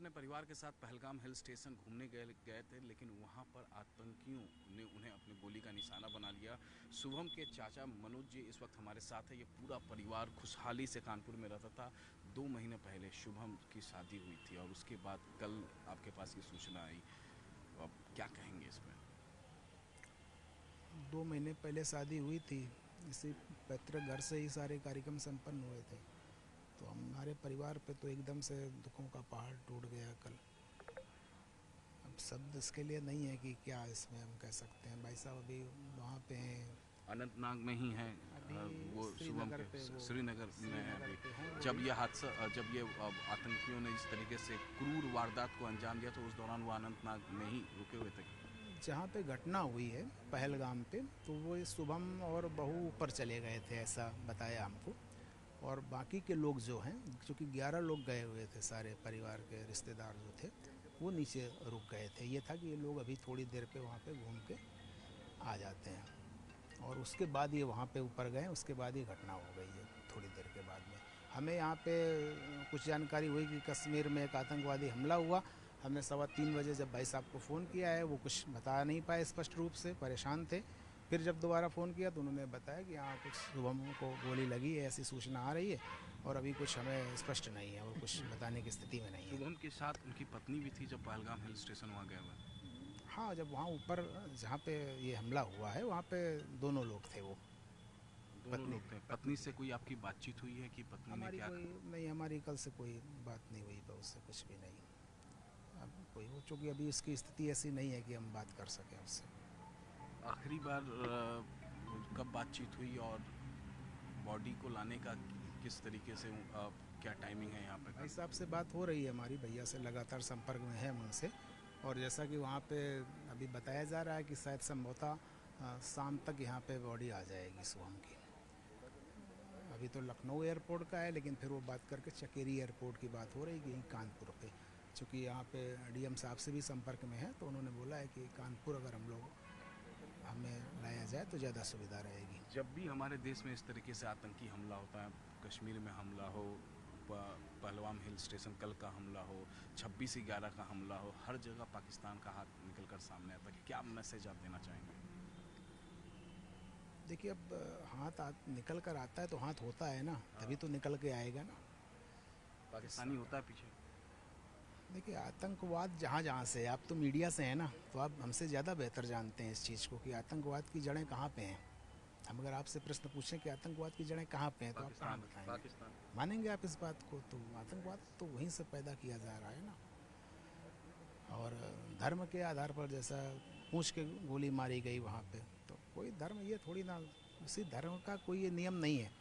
अपने परिवार के साथ पहलगाम हिल स्टेशन घूमने गए थे, लेकिन वहां पर आतंकियों ने उन्हें अपनी गोली का निशाना बना लिया। शुभम के चाचा मनोज जी इस वक्त हमारे साथ है। ये पूरा परिवार खुशहाली से कानपुर में रहता था। 2 महीने पहले शुभम की शादी हुई थी और उसके बाद कल आपके पास ये सूचना आई। तो आप क्या कहेंगे इसमें? 2 महीने पहले शादी हुई थी। इसी पैतृक घर से ही सारे कार्यक्रम संपन्न हुए थे। तो हमारे परिवार पे तो एकदम से दुखों का पहाड़ टूट गया कल। अब शब्द इसके लिए नहीं है कि क्या इसमें हम कह सकते हैं। भाई साहब अभी वहाँ पे हैं, अनंतनाग में ही हैं। अभी वो शुभम श्रीनगर के पे वो श्रीनगर में है श्रीनगर अभी। पे हैं वो जब भी। ये हादसा जब ये आतंकियों ने इस तरीके से क्रूर वारदात को अंजाम दिया तो उस दौरान वो अनंतनाग में ही रुके हुए थे। जहाँ पे घटना हुई है पहलगाम पे, तो वो ये शुभम और बहू ऊपर चले गए थे ऐसा बताया हमको। और बाकी के लोग जो हैं, क्योंकि 11 लोग गए हुए थे, सारे परिवार के रिश्तेदार जो थे वो नीचे रुक गए थे। ये था कि ये लोग अभी थोड़ी देर पे वहाँ पे घूम के आ जाते हैं। और उसके बाद ये वहाँ पे ऊपर गए, उसके बाद ये घटना हो गई है थोड़ी देर के बाद में। हमें यहाँ पे कुछ जानकारी हुई कि कश्मीर में एक आतंकवादी हमला हुआ। हमने 2:15 बजे जब भाई साहब को फ़ोन किया है, वो कुछ बता नहीं पाए स्पष्ट रूप से, परेशान थे। फिर जब दोबारा फ़ोन किया तो उन्होंने बताया कि यहाँ कुछ शुभम को गोली लगी है, ऐसी सूचना आ रही है। और अभी कुछ हमें स्पष्ट नहीं है और कुछ बताने की स्थिति में नहीं है। शुभम के साथ उनकी पत्नी भी थी जब पहलगाम हिल स्टेशन वहाँ गए हुए। हाँ, जब वहाँ ऊपर जहाँ पे ये हमला हुआ है वहाँ पे दोनों लोग थे वो। दोनों पत्नी लोग थे। पत्नी पत्नी थी। से कोई आपकी बातचीत हुई है कि पत्नी ने हमारी क्या? कोई नहीं, हमारी कल से कोई बात नहीं हुई बहू से, कुछ भी नहीं। अब कोई वो, चूँकि अभी उसकी स्थिति ऐसी नहीं है कि हम बात कर सकें उससे। आखिरी बार कब बातचीत हुई और बॉडी को लाने का किस तरीके से क्या टाइमिंग है यहाँ पे भाई कानपुर साहब में? से बात हो रही है हमारी, भैया से लगातार संपर्क में है हम उनसे। और जैसा कि वहाँ पे अभी बताया जा रहा है कि शायद संभवतः शाम तक यहाँ पे बॉडी आ जाएगी शुभम की। अभी तो लखनऊ एयरपोर्ट का है, लेकिन फिर वो बात करके चकेरी एयरपोर्ट की बात हो रही है कि कानपुर पे। चूँकि यहाँ पे डीएम साहब से भी संपर्क में है, तो उन्होंने बोला है कि कानपुर अगर हम लोग हमें लाया जाए तो ज़्यादा सुविधा रहेगी। जब भी हमारे देश में इस तरीके से आतंकी हमला होता है, कश्मीर में हमला हो, पहलगाम हिल स्टेशन कल का हमला हो, 26/11 का हमला हो, हर जगह पाकिस्तान का हाथ निकल कर सामने आता है। क्या मैसेज आप देना चाहेंगे? देखिए, अब हाथ निकल कर आता है तो हाथ होता है ना, तभी हाँ। तो निकल के आएगा ना। तो पाकिस्तानी होता है पीछे। देखिए, आतंकवाद जहाँ जहाँ से है, आप तो मीडिया से हैं ना, तो आप हमसे ज़्यादा बेहतर जानते हैं इस चीज़ को कि आतंकवाद की जड़ें कहाँ पे हैं। हम अगर आपसे प्रश्न पूछें कि आतंकवाद की जड़ें कहाँ पे हैं, तो आप कहाँ पाकिस्तान बताएंगे? पाकिस्तान। मानेंगे आप इस बात को? तो आतंकवाद तो वहीं से पैदा किया जा रहा है ना। और धर्म के आधार पर, जैसा पूंछ के गोली मारी गई वहाँ पे, तो कोई धर्म ये थोड़ी ना, उसी धर्म का कोई ये नियम नहीं है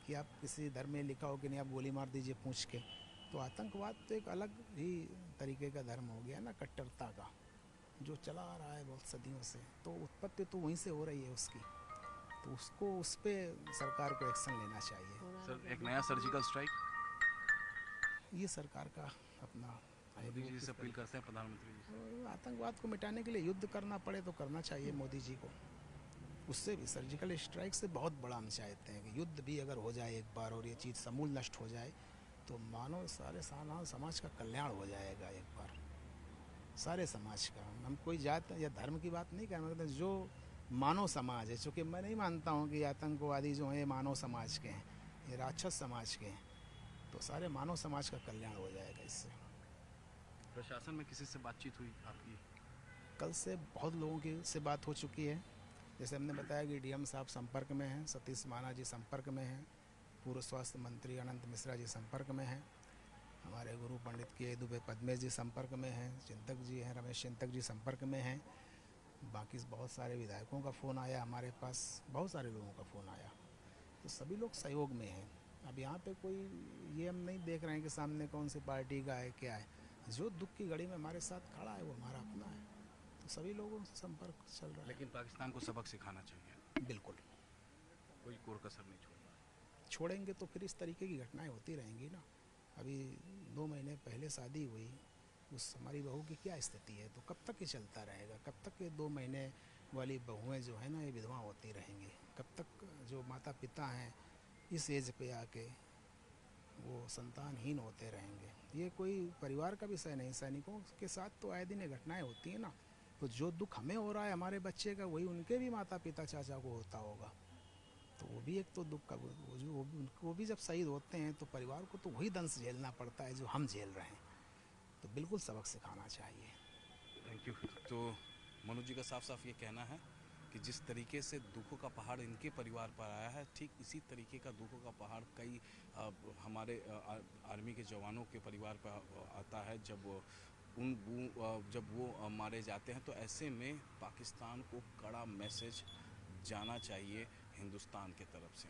कि आप किसी धर्म में लिखा हो कि नहीं आप गोली मार दीजिए पूंछ के। तो आतंकवाद तो एक अलग ही तरीके का धर्म हो गया ना, कट्टरता का, जो चला आ रहा है बहुत सदियों से। तो उत्पत्ति तो वहीं से हो रही है उसकी। तो उसको, उस पर सरकार को एक्शन लेना चाहिए। सर, एक नया सर्जिकल स्ट्राइक ये सरकार का अपना है कि मोदी वो जी से किस अपील तरीके करते से। हैं, प्रधानमंत्री जी से। और आतंकवाद को मिटाने के लिए युद्ध करना पड़े तो करना चाहिए मोदी जी को। उससे भी, सर्जिकल स्ट्राइक से बहुत बड़ा हम चाहते हैं कि युद्ध भी अगर हो जाए एक बार और ये चीज़ समूल नष्ट हो जाए, तो मानव सारे सामान्य समाज का कल्याण हो जाएगा एक बार, सारे समाज का। हम कोई जात या धर्म की बात नहीं कर रहे हैं, जो मानव समाज है, चूँकि मैं नहीं मानता हूँ कि आतंकवादी जो हैं ये मानव समाज के हैं, ये राक्षस समाज के हैं। तो सारे मानव समाज का कल्याण हो जाएगा इससे। प्रशासन में किसी से बातचीत हुई आपकी? कल से बहुत लोगों की से बात हो चुकी है। जैसे हमने बताया कि डीएम साहब संपर्क में हैं, सतीश माना जी संपर्क में हैं, पूर्व स्वास्थ्य मंत्री अनंत मिश्रा जी संपर्क में हैं, हमारे गुरु पंडित के दुबे पद्मेश जी संपर्क में हैं, चिंतक जी हैं, रमेश चिंतक जी संपर्क में हैं। बाकी बहुत सारे विधायकों का फ़ोन आया हमारे पास, बहुत सारे लोगों का फ़ोन आया। तो सभी लोग सहयोग में हैं। अब यहाँ पे कोई ये हम नहीं देख रहे हैं कि सामने कौन सी पार्टी का है क्या है। जो दुख की घड़ी में हमारे साथ खड़ा है वो हमारा अपना है। तो सभी लोगों से संपर्क चल रहा है। लेकिन पाकिस्तान को सबक सिखाना चाहिए। बिल्कुल। कोई कोर कसर नहीं छोड़ना है। छोड़ेंगे तो फिर इस तरीके की घटनाएं होती रहेंगी ना। अभी 2 महीने पहले शादी हुई, उस हमारी बहू की क्या स्थिति है? तो कब तक ये चलता रहेगा? कब तक ये 2 महीने वाली बहुएं जो है ना, ये विधवा होती रहेंगी? कब तक जो माता पिता हैं इस एज पे आके वो संतानहीन होते रहेंगे? ये कोई परिवार का विषय नहीं, सैनिकों के साथ तो आए दिन ये घटनाएं होती हैं ना। तो जो दुख हमें हो रहा है हमारे बच्चे का, वही उनके भी माता पिता चाचा को होता होगा। तो वो भी एक तो दुख का वो भी जब शहीद होते हैं तो परिवार को तो वही दंश झेलना पड़ता है जो हम झेल रहे हैं। तो बिल्कुल सबक सिखाना चाहिए। Thank you. तो मनोज जी का साफ साफ ये कहना है कि जिस तरीके से दुखों का पहाड़ इनके परिवार पर आया है, ठीक इसी तरीके का दुखों का पहाड़ कई हमारे आर्मी के जवानों के परिवार पर आता है जब जब वो मारे जाते हैं। तो ऐसे में पाकिस्तान को कड़ा मैसेज जाना चाहिए हिंदुस्तान के तरफ से।